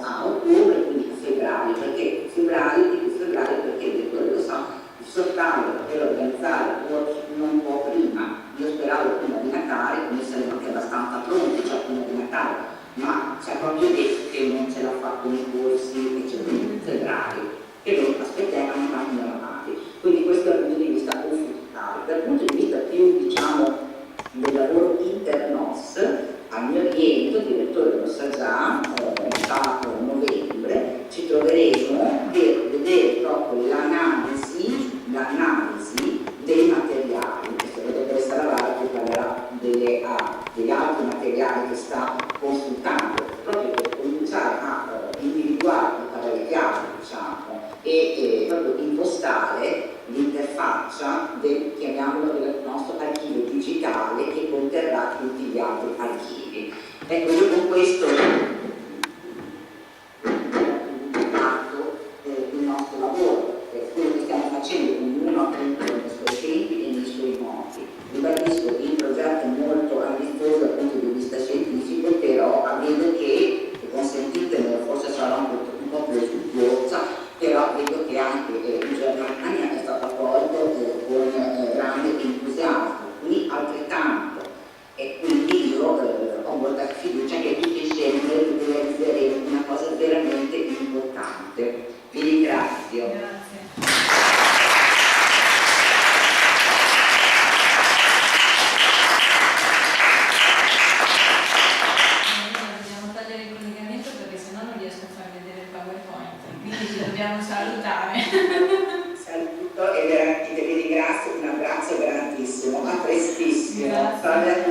a ottobre, quindi a febbraio, perché perché quello lo sa, il sottale per organizzare non può prima, io speravo prima di Natale, quindi saremo anche abbastanza pronti, cioè prima di Natale, ma ci ha proprio detto che non ce l'ha fatto nei corsi, eccetera, in febbraio, e noi aspettiamo ma andiamo avanti. Quindi questo dal punto di vista consultare. Dal punto di vista più, diciamo, del lavoro internos, al mio rientro, il direttore lo sa già, metà novembre, ci troveremo per vedere proprio l'analisi dei materiali. Questo la dottoressa Lavara che parlerà degli altri materiali che sta consultando, proprio per cominciare a individuare, le chiavi, diciamo, e proprio impostare l'interfaccia chiamiamolo, del nostro archivio digitale che conterrà tutti gli altri archivi. Ecco, io con questo fatto il nostro lavoro, quello che stiamo facendo, ognuno appunto nei suoi tempi e nei suoi modi. Ribadisco che il progetto è molto ambizioso dal punto di vista scientifico, però vedo che, consentitemelo, forse sarà un po' più esultuosa, però vedo che anche in Germania è stato accolto con grande entusiasmo, qui altrettanto, e quindi io ho molta fiducia che tutti insieme realizzeremo una cosa veramente importante. Vi ringrazio. Grazie. Dobbiamo tagliare il collegamento perché sennò non riesco a far vedere il PowerPoint, quindi ci dobbiamo salutare. Saluto e veramente vi ringrazio, un abbraccio grandissimo, a prestissimo. Grazie.